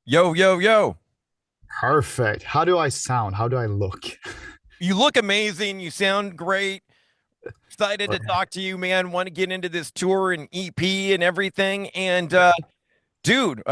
Yo, yo, yo. Perfect. How do I sound? How do I look? You look amazing. You sound great. Excited to Okay. talk to you, man. Want to get into this tour and EP and everything. And Yeah. dude,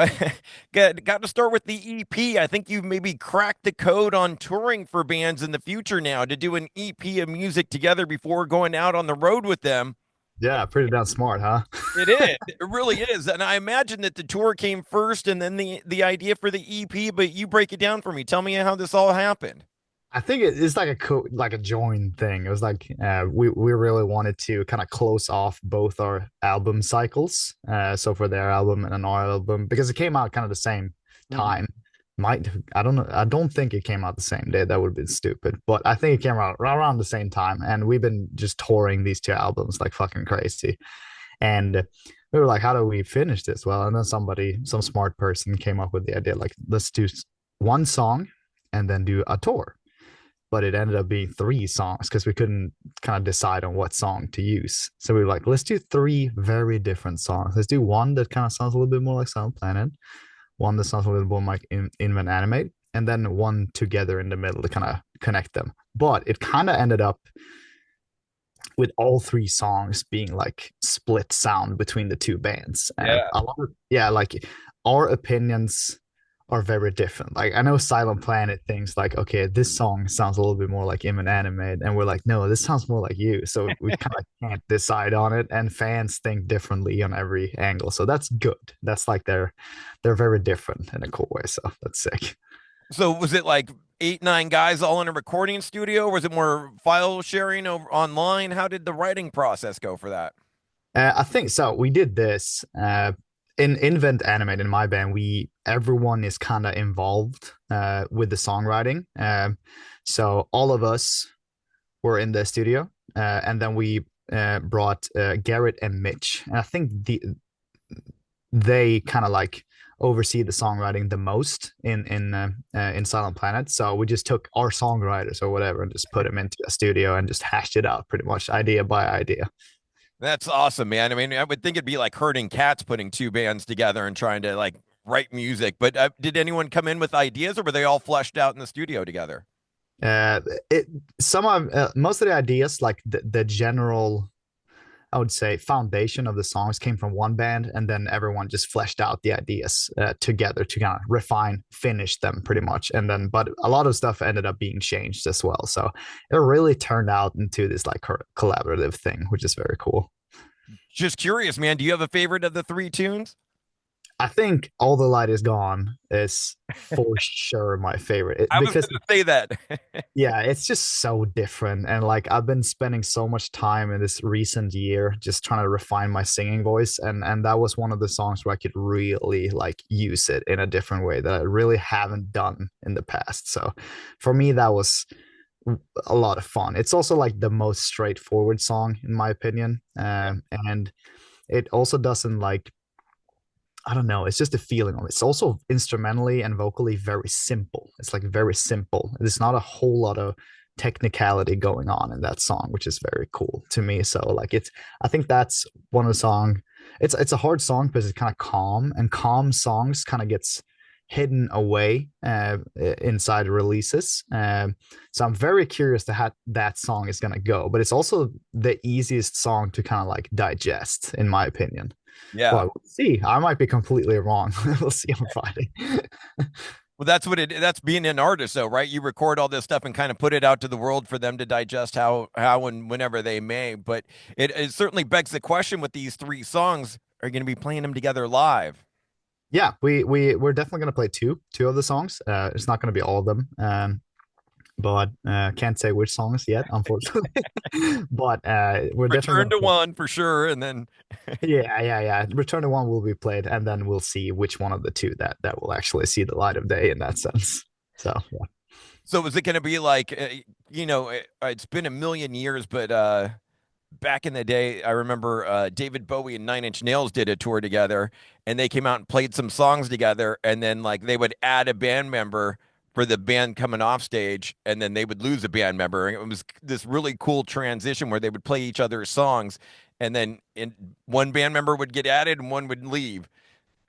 got to start with the EP. I think you've maybe cracked the code on touring for bands in the future now to do an EP of music together before going out on the road with them. Yeah, pretty damn smart, huh? It is. It really is. And I imagine that the tour came first and then the idea for the EP, but you break it down for me. Tell me how this all happened. I think it's like like a joint thing. It was like we really wanted to kind of close off both our album cycles. So for their album and our album, because it came out kind of the same Mhm. time. Might I don't know. I don't think it came out the same day. That would have been stupid. But I think it came out right around the same time. And we've been just touring these two albums like fucking crazy. And we were like, how do we finish this? Well, and then some smart person came up with the idea, like, let's do one song and then do a tour. But it ended up being three songs because we couldn't kind of decide on what song to use. So we were like, let's do three very different songs. Let's do one that kind of sounds a little bit more like Silent Planet, one that sounds a little more like Animate, and then one together in the middle to kind of connect them. But it kind of ended up with all three songs being like split sound between the two bands. Yeah. A lot of, yeah, like our opinions are very different. Like I know Silent Planet thinks like, okay, this song sounds a little bit more like him and Animate, and we're like, no, this sounds more like you. So we kind of can't decide on it, and fans think differently on every angle. So that's good. That's like they're very different in a cool way. So that's sick. So was it like eight, nine guys all in a recording studio? Or was it more file sharing over online? How did the writing process go for that? I think so. We did this in Invent Animate in my band. We everyone is kind of involved with the songwriting. So all of us were in the studio, and then we brought Garrett and Mitch. And I think they kind of like oversee the songwriting the most in Silent Planet. So we just took our songwriters or whatever and just put them into a studio and just hashed it out pretty much idea by idea. That's awesome, man. I mean, I would think it'd be like herding cats putting two bands together and trying to like write music. But did anyone come in with ideas or were they all fleshed out in the studio together? Uh, it some of most of the ideas, like the general, I would say, foundation of the songs came from one band, and then everyone just fleshed out the ideas together to kind of refine, finish them pretty much, and then but a lot of stuff ended up being changed as well. So it really turned out into this like collaborative thing, which is very cool. Just curious, man. Do you have a favorite of the three tunes? I think All the Light Is Gone is for sure my favorite I was because going to say that. yeah, it's just so different. And like I've been spending so much time in this recent year just trying to refine my singing voice. And that was one of the songs where I could really like use it in a different way that I really haven't done in the past. So for me, that was a lot of fun. It's also like the most straightforward song in my opinion. And it also doesn't like I don't know. It's just a feeling of it. It's also instrumentally and vocally very simple. It's like very simple. There's not a whole lot of technicality going on in that song, which is very cool to me. So like it's I think that's one of the song. It's a hard song because it's kind of calm and calm songs kind of gets hidden away inside releases. So I'm very curious to how that song is gonna go. But it's also the easiest song to kind of like digest, in my opinion. Yeah. Well, we'll see. I might be completely wrong. We'll see on Friday. Well, that's being an artist though, right? You record all this stuff and kind of put it out to the world for them to digest how and whenever they may. But it certainly begs the question with these three songs, are you going to be playing them together live? Yeah, we're definitely gonna play two of the songs. It's not gonna be all of them, but can't say which songs yet, unfortunately. But we're definitely Return gonna to play. one for sure, and then Yeah. Return to One will be played, and then we'll see which one of the two that will actually see the light of day in that sense. So yeah. so is it going to be like it's been a million years, but back in the day, I remember David Bowie and Nine Inch Nails did a tour together, and they came out and played some songs together, and then like they would add a band member for the band coming off stage, and then they would lose a band member. And it was this really cool transition where they would play each other's songs, and then one band member would get added and one would leave.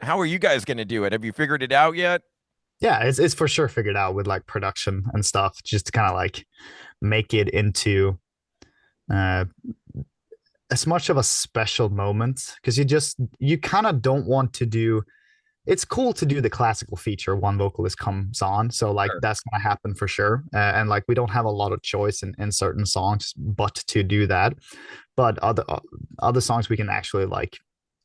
How are you guys going to do it? Have you figured it out yet? Yeah, it's for sure figured out with like production and stuff, just to kind of like make it into uh as much of a special moment, because you kind of don't want to do. It's cool to do the classical feature, one vocalist comes on, so like Sure. that's gonna happen for sure, and like we don't have a lot of choice in certain songs but to do that. But other songs we can actually like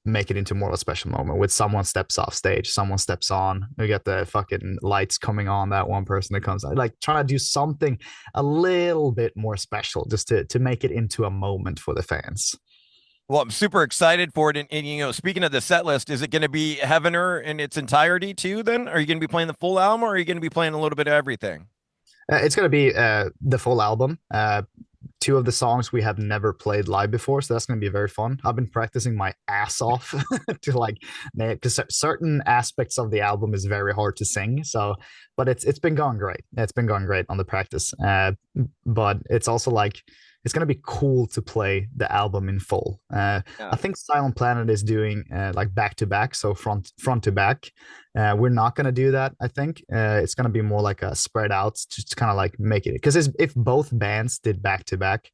make it into more of a special moment with someone steps off stage, someone steps on, we get the fucking lights coming on, that one person that comes on, like trying to do something a little bit more special just to make it into a moment for the fans. Well, I'm super excited for it. And, you know, speaking of the set list, is it going to be Heavener in its entirety too? Then, are you going to be playing the full album, or are you going to be playing a little bit of everything? It's going to be the full album. Two of the songs we have never played live before, so that's going to be very fun. I've been practicing my ass off to like, because certain aspects of the album is very hard to sing. So, but it's been going great. It's been going great on the practice. But it's also like it's going to be cool to play the album in full. I Yeah. think Silent Planet is doing like back to back, so front to back. We're not going to do that. I think it's going to be more like a spread out, just kind of like make it. Because if both bands did back to back,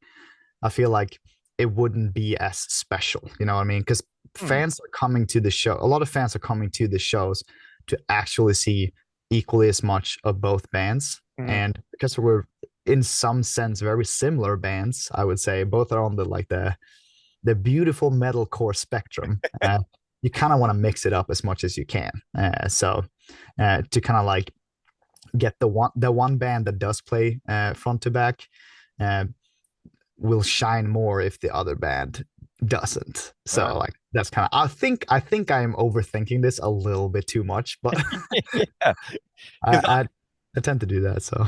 I feel like it wouldn't be as special. You know what I mean? Because Hmm. fans are coming to the show. A lot of fans are coming to the shows to actually see equally as much of both bands. Mhm. And because we're in some sense very similar bands, I would say both are on the beautiful metalcore spectrum. You kind of want to mix it up as much as you can. To kind of like get the one band that does play front to back uh, will shine more if the other band doesn't. All right. So like that's kind of I think I am overthinking this a little bit too much, but Yeah. I, Because I I tend to do that. So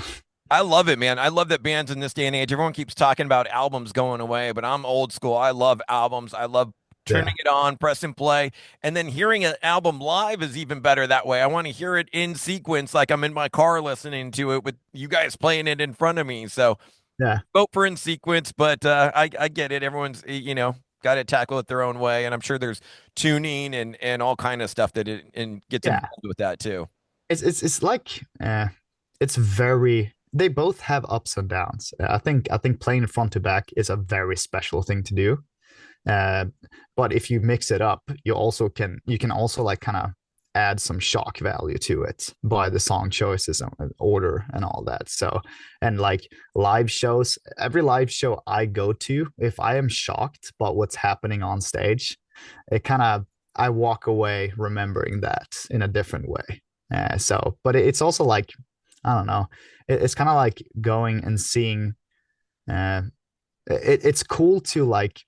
I love it, man. I love that bands in this day and age, everyone keeps talking about albums going away, but I'm old school. I love albums. I love turning yeah, it on, press and play, and then hearing an album live is even better that way. I want to hear it in sequence, like I'm in my car listening to it with you guys playing it in front of me. So yeah, vote for in sequence, but I get it. Everyone's you know got to tackle it their own way, and I'm sure there's tuning and all kind of stuff that it and gets yeah. involved with that too. It's like it's very. They both have ups and downs. I think playing front to back is a very special thing to do. Uh, but if you mix it up, you can also like kind of add some shock value to it by the song choices and order and all that. So, and like live shows, every live show I go to, if I am shocked by what's happening on stage, it kind of I walk away remembering that in a different way. But it's also like I don't know, it's kind of like going and seeing. Uh, it's cool to like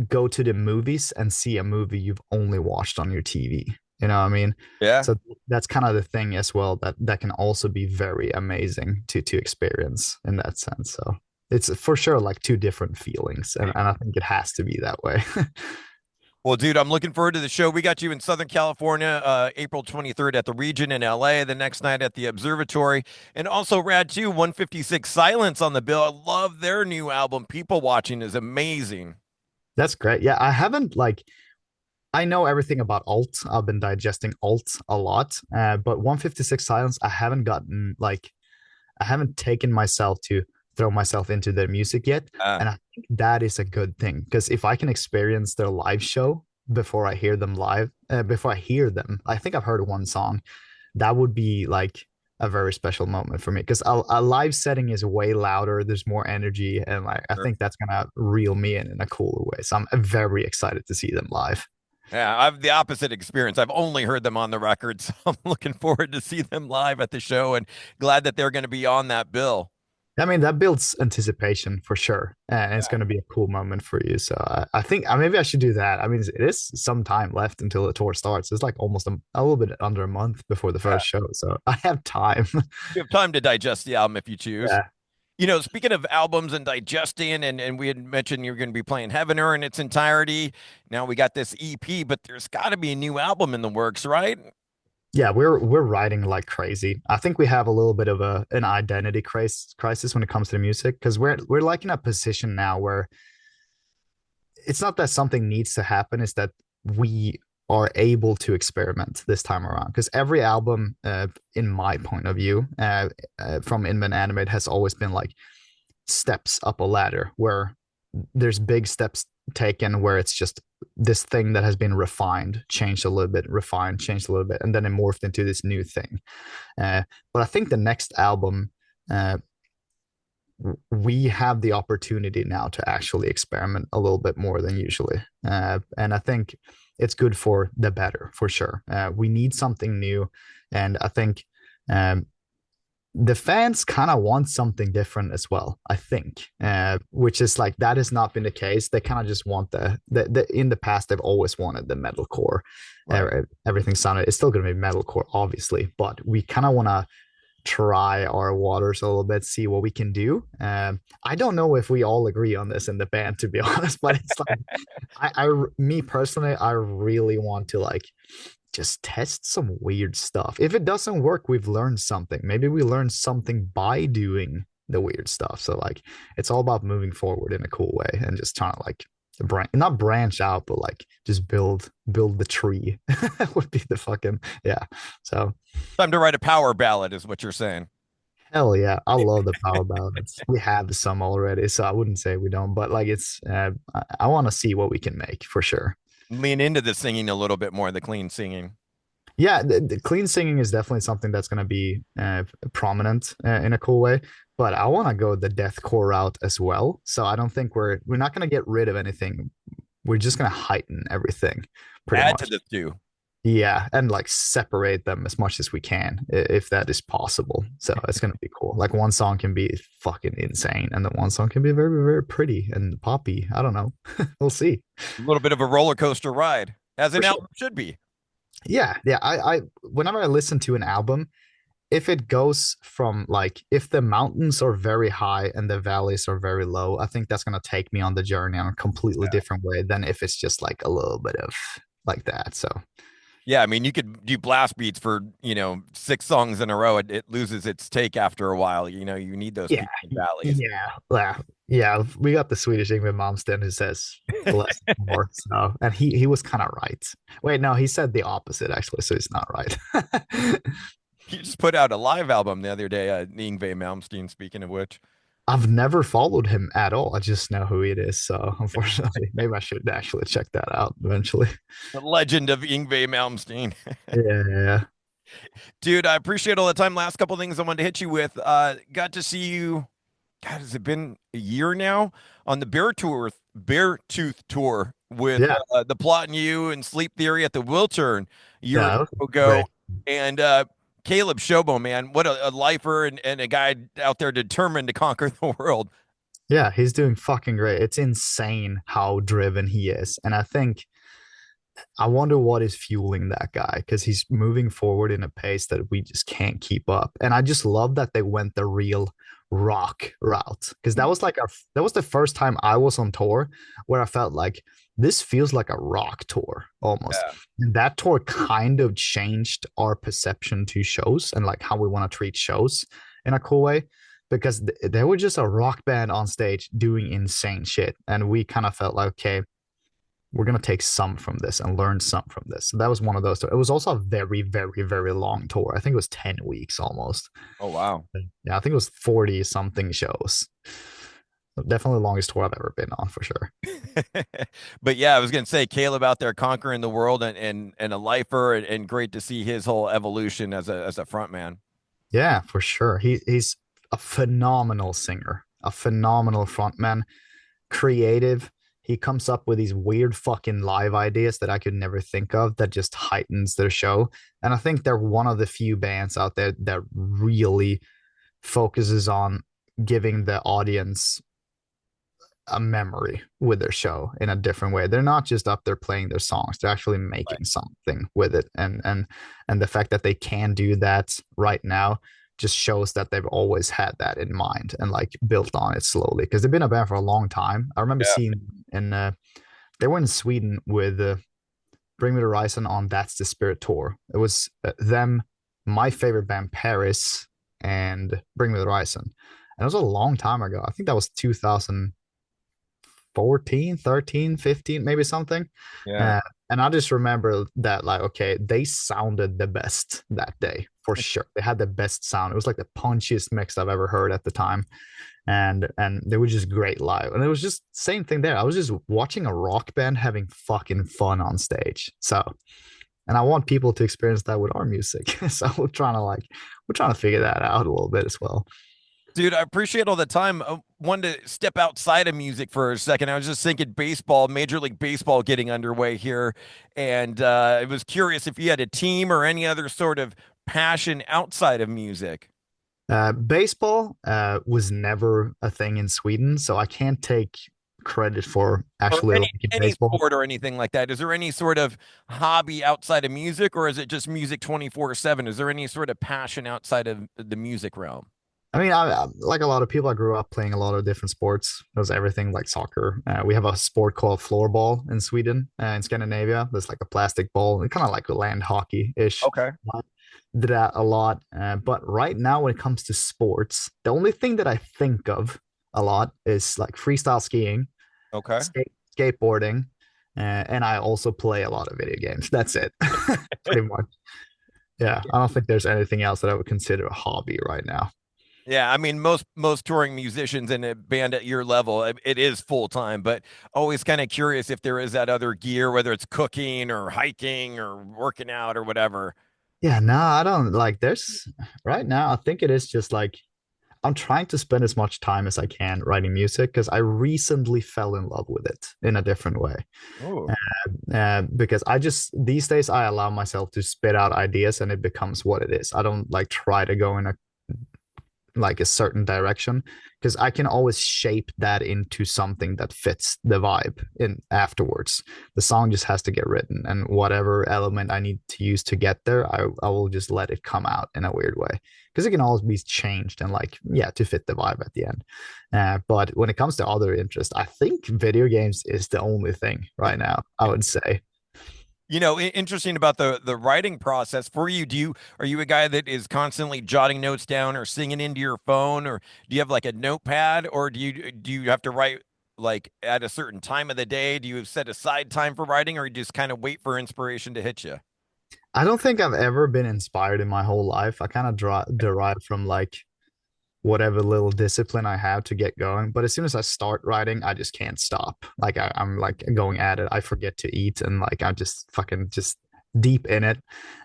go to the movies and see a movie you've only watched on your TV. You know what I mean? Yeah. So that's kind of the thing as well that can also be very amazing to experience in that sense. So it's for sure like two different feelings, and I think it has to be that way. Well, dude, I'm looking forward to the show. We got you in Southern California, April 23rd at the Regent in LA, the next night at the Observatory, and also rad too, 156 Silence on the bill. I love their new album. People Watching is amazing. That's great. Yeah, I haven't like I know everything about alt. I've been digesting alt a lot, but 156 Silence, I haven't gotten like I haven't taken myself to throw myself into their music yet. Uh, And I think that is a good thing because if I can experience their live show before I hear them live, before I hear them, I think I've heard one song. That would be like a very special moment for me because a live setting is way louder. There's more energy. And like, I sure. think that's going to reel me in a cooler way. So I'm very excited to see them live. Yeah, I've the opposite experience. I've only heard them on the record, so I'm looking forward to see them live at the show and glad that they're going to be on that bill. I mean, that builds anticipation for sure. And it's going to be a cool moment for you. So I think maybe I should do that. I mean, it is some time left until the tour starts. It's like almost a little bit under a month before the Yeah. first show. So I have time. You have time to digest the album if you choose. Yeah. You know, speaking of albums and digesting, and we had mentioned you're going to be playing Heavener in its entirety. Now we got this EP, but there's got to be a new album in the works, right? Yeah, we're writing like crazy. I think we have a little bit of an identity crisis when it comes to the music because we're like in a position now where it's not that something needs to happen, it's that we are able to experiment this time around, because every album, in my point of view, from Inman Animate, has always been like steps up a ladder where there's big steps taken where it's just this thing that has been refined, changed a little bit, refined, changed a little bit, and then it morphed into this new thing. But I think the next album, uh, we have the opportunity now to actually experiment a little bit more than usually. And I think it's good for the better, for sure. We need something new. And I think um, the fans kind of want something different as well, I think, which is like that has not been the case. They kind of just want the in the past, they've always wanted the metalcore. Right. Everything sounded, it's still going to be metalcore, obviously, but we kind of want to try our waters a little bit, see what we can do. I don't know if we all agree on this in the band, to be honest, but it's like me personally, I really want to like just test some weird stuff. If it doesn't work, we've learned something. Maybe we learned something by doing the weird stuff. So like, it's all about moving forward in a cool way and just trying to like not branch out, but like just build the tree would be the fucking yeah. So Time to write a power ballad, is what you're saying. hell yeah, I love the power ballads. We have some already, so I wouldn't say we don't, but like it's I want to see what we can make for sure. Lean into the singing a little bit more, the clean singing. Yeah, the clean singing is definitely something that's going to be prominent in a cool way, but I want to go the deathcore route as well. So I don't think we're not going to get rid of anything. We're just going to heighten everything pretty Add to much. the two. Yeah, and like separate them as much as we can, if that is possible. So it's gonna be cool. Like one song can be fucking insane, and then one song can be very, very pretty and poppy. I don't know. We'll see. A little bit of a roller coaster ride, as For an sure. album should be. Yeah, yeah. Whenever I listen to an album, if it goes from like if the mountains are very high and the valleys are very low, I think that's gonna take me on the journey in a completely different way than if it's just like a little bit of like that. So Yeah, I mean, you could do blast beats for, 6 songs in a row. It loses its take after a while. You need those yeah, peaks and valleys. yeah, yeah. We got the Swedish Ingrid Malmsteen who says less is more. So, and he was kind of right. Wait, no, he said the opposite actually. So he's not right. He just put out a live album the other day, Yngwie Malmsteen, speaking of which. I've never followed him at all. I just know who it is. So unfortunately, maybe I should actually check that out eventually. The legend of Yngwie Malmsteen. Yeah, Dude, I appreciate all the time. Last couple things I wanted to hit you with. Got to see you. God, has it been a year now on the Beartooth tour with yeah, the Plot and You and Sleep Theory at the Wiltern a year or yeah. so ago, Great. and Caleb Shobo, man, what a lifer and a guy out there determined to conquer the world. Yeah, he's doing fucking great. It's insane how driven he is, and I think I wonder what is fueling that guy because he's moving forward in a pace that we just can't keep up. And I just love that they went the real rock route because that was the first time I was on tour where I felt like this feels like a rock tour almost. Yeah, And that tour kind of changed our perception to shows and like how we want to treat shows in a cool way because they were just a rock band on stage doing insane shit. And we kind of felt like, okay, we're gonna take some from this and learn some from this. So that was one of those. It was also a very, very, very long tour. I think it was 10 weeks almost. oh wow. Yeah, I think it was 40 something shows. Definitely the longest tour I've ever been on for sure. But yeah, I was gonna say Caleb out there conquering the world and a lifer and great to see his whole evolution as a front man. Yeah, for sure. He's a phenomenal singer, a phenomenal frontman, creative. He comes up with these weird fucking live ideas that I could never think of that just heightens their show. And I think they're one of the few bands out there that really focuses on giving the audience a memory with their show in a different way. They're not just up there playing their songs; they're actually Right. making something with it. And the fact that they can do that right now just shows that they've always had that in mind and like built on it slowly because they've been a band for a long time. I remember Yeah. seeing in they were in Sweden with Bring Me the Horizon on That's the Spirit tour. It was them, my favorite band Paris, and Bring Me the Horizon. And it was a long time ago. I think that was 2014, 13, 15, maybe something. Yeah. And I just remember that, like, okay, they sounded the best that day for sure. They had the best sound. It was like the punchiest mix I've ever heard at the time, and they were just great live. And it was just same thing there. I was just watching a rock band having fucking fun on stage. So, and I want people to experience that with our music. So we're trying to figure that out a little bit as well. Dude, I appreciate all the time. I wanted to step outside of music for a second. I was just thinking baseball, Major League Baseball getting underway here. And I was curious if you had a team or any other sort of passion outside of music. Baseball was never a thing in Sweden, so I can't take credit for Or actually liking any baseball. sport or anything like that. Is there any sort of hobby outside of music, or is it just music 24/7? Is there any sort of passion outside of the music realm? I mean, like a lot of people, I grew up playing a lot of different sports. It was everything like soccer. We have a sport called floorball in Sweden, in Scandinavia. There's like a plastic ball, kind of like land hockey-ish. Okay. Did that a lot. But right now, when it comes to sports, the only thing that I think of a lot is like freestyle skiing, Okay. skateboarding, and I also play a lot of video games. That's it, pretty much. Yeah, I don't think there's anything else that I would consider a hobby right now. Yeah, I mean most touring musicians in a band at your level, it is full time, but always kind of curious if there is that other gear, whether it's cooking or hiking or working out or whatever. Yeah, no, I don't like there's right now. I think it is just like I'm trying to spend as much time as I can writing music because I recently fell in love with it in a different way. Oh, Because I just these days I allow myself to spit out ideas and it becomes what it is. I don't like try to go in a certain direction because I can always shape that into something that fits the vibe in afterwards. The song just has to get written, and whatever element I need to use to get there, I will just let it come out in a weird way because it can always be changed and like yeah to fit the vibe at the end. But when it comes to other interests, I think video games is the only thing right now. I would say. interesting about the writing process for you. Are you a guy that is constantly jotting notes down or singing into your phone, or do you have like a notepad, or do you have to write like at a certain time of the day? Do you set aside time for writing, or you just kind of wait for inspiration to hit you? I don't think I've ever been inspired in my whole life. I kind of derive from like whatever little discipline I have to get going. But as soon as I start writing, I just can't stop. Like I'm like going at it. I forget to eat and like I'm just fucking just deep in it.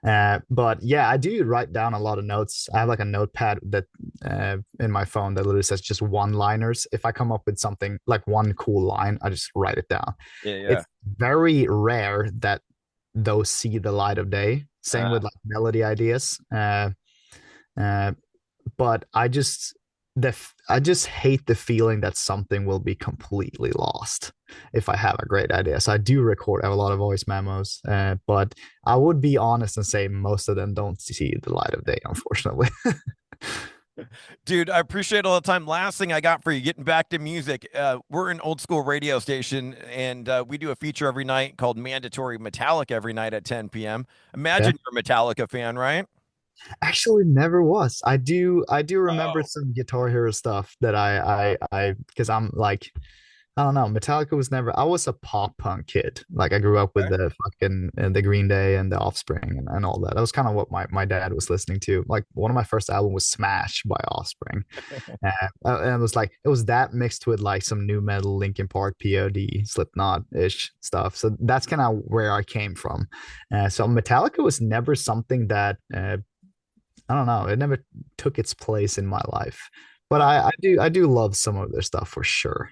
But yeah, I do write down a lot of notes. I have like a notepad that in my phone that literally says just one liners. If I come up with something like one cool line, I just write it down. Yeah, yeah. It's very rare that those see the light of day. Same Uh, with like melody ideas. Uh, but I just hate the feeling that something will be completely lost if I have a great idea. So I do record, I have a lot of voice memos, but I would be honest and say most of them don't see the light of day, unfortunately. Dude, I appreciate all the time. Last thing I got for you, getting back to music. We're an old school radio station, and we do a feature every night called Mandatory Metallica every night at 10 p.m. Yeah. Imagine you're a Metallica fan, right? Actually, never was. I do remember Oh, some Guitar Hero stuff that because I'm like I don't know. Metallica was never. I was a pop punk kid. Like I grew up with okay. the fucking the Green Day and the Offspring and all that. That was kind of what my dad was listening to. Like one of my first album was Smash by Offspring, and it was like it was that mixed with like some new metal, Linkin Park, POD, Slipknot ish stuff. So that's kind of where I came from. So Metallica was never something that I don't know. It never took its place in my life, but I do love some of their stuff for sure.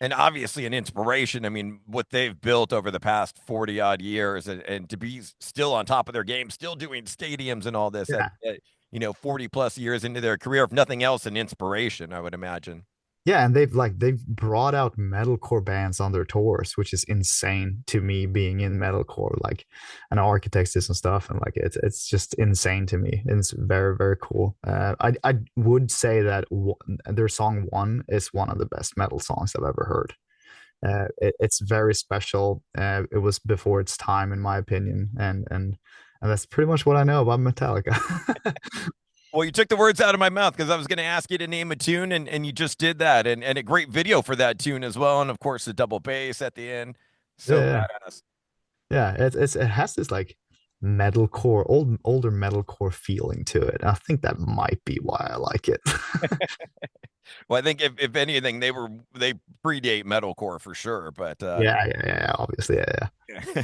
And obviously an inspiration. I mean, what they've built over the past 40 odd years, and to be still on top of their game, still doing stadiums and all this Yeah. at 40 plus years into their career, if nothing else, an inspiration, I would imagine. Yeah, and they've brought out metalcore bands on their tours, which is insane to me being in metalcore, like an Architects did some stuff, and like it's just insane to me. It's very, very cool. I would say that their song One is one of the best metal songs I've ever heard. It's very special. It was before its time, in my opinion, and that's pretty much what I know about Metallica. Well, you took the words out of my mouth because I was going to ask you to name a tune, and you just did that, and a great video for that tune as well, and of course the double bass at the end, so Yeah, badass. Yeah, it has this like metalcore, older metalcore feeling to it. I think that might be why I like it. Well, I think if anything, they predate metalcore for sure. But Yeah, obviously, yeah.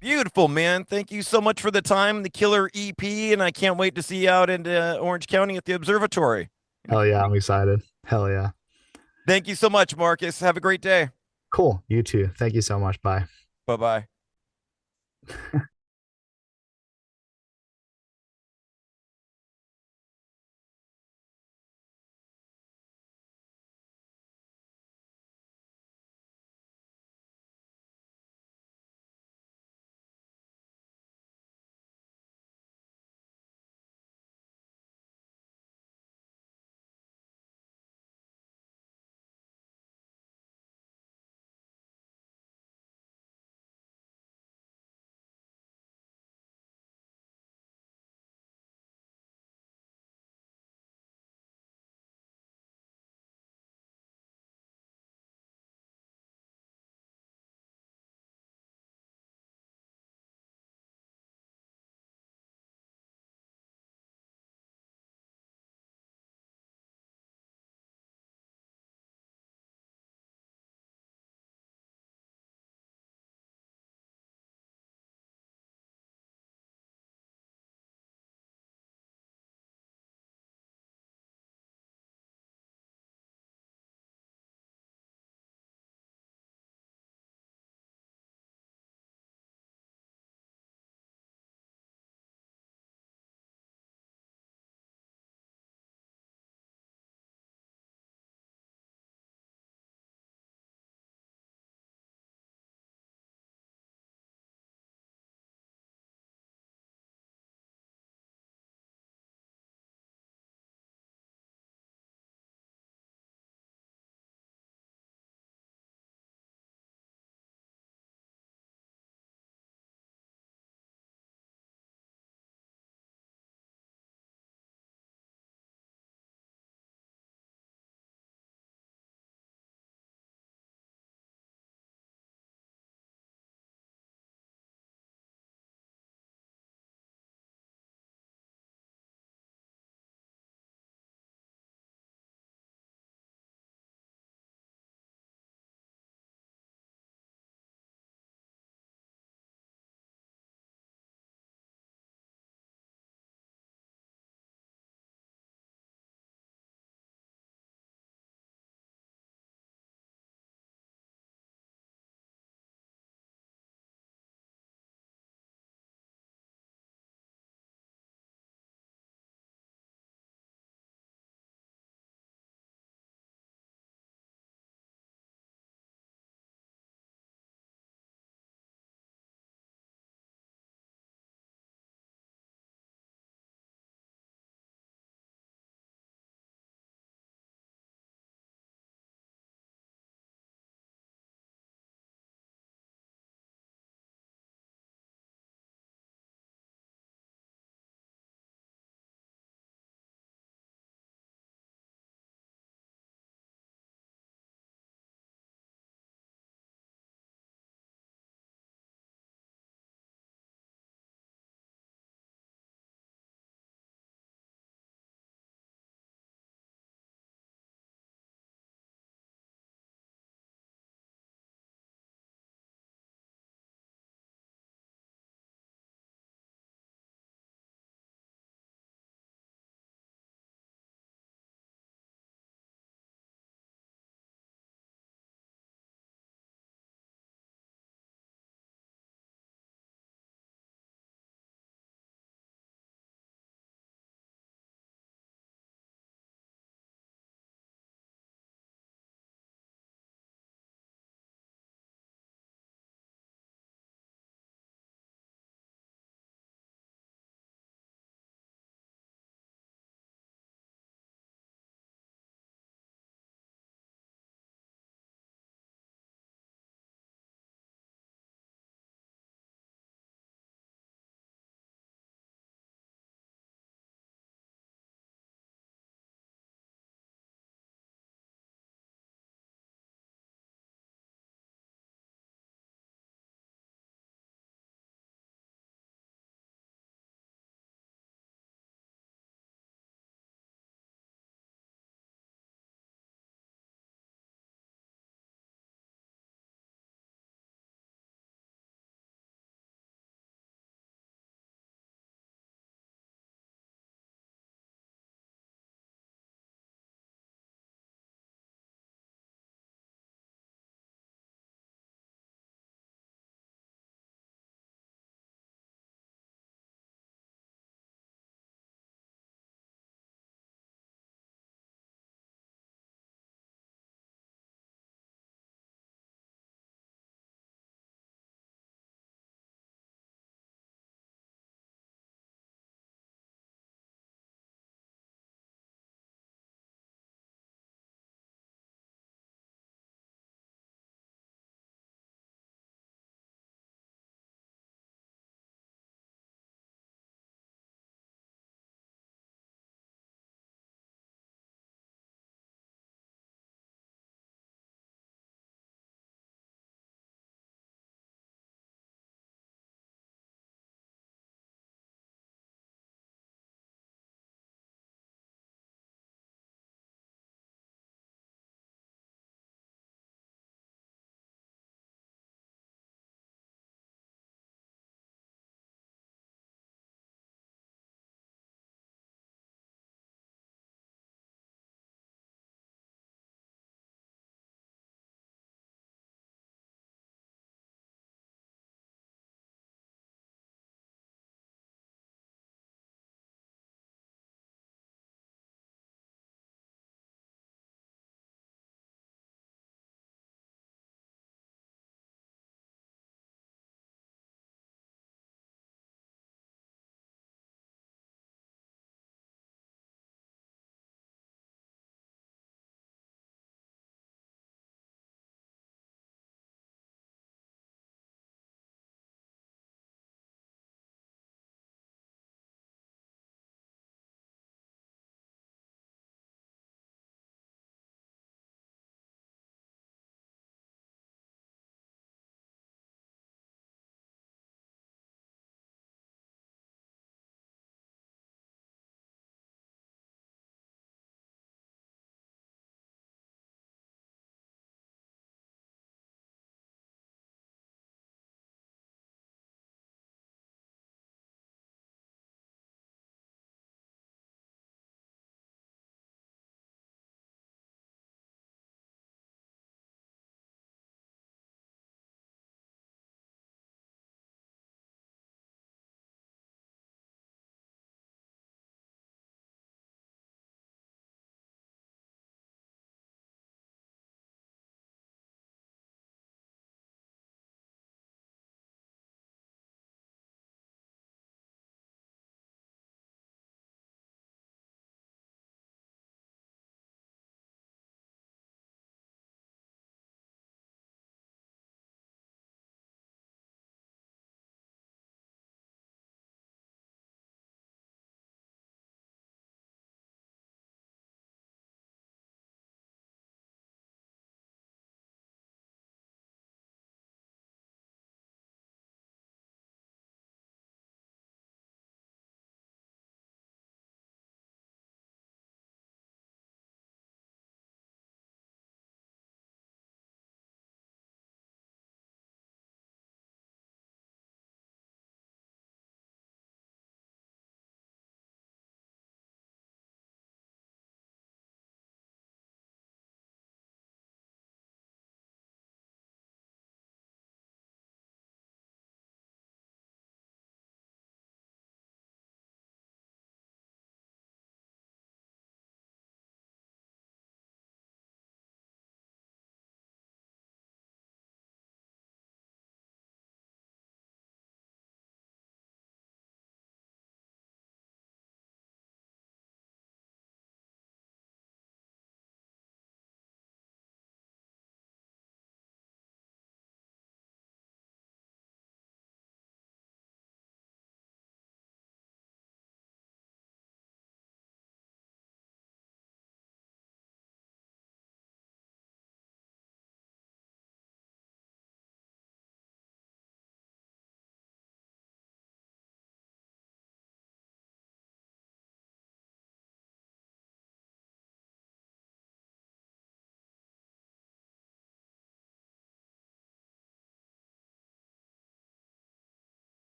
beautiful, man. Thank you so much for the time, the killer EP, and I can't wait to see you out in Orange County at the Observatory. Hell yeah, I'm excited. Hell yeah. Thank you so much, Marcus. Have a great day. Cool. You too. Thank you so much. Bye. Bye bye.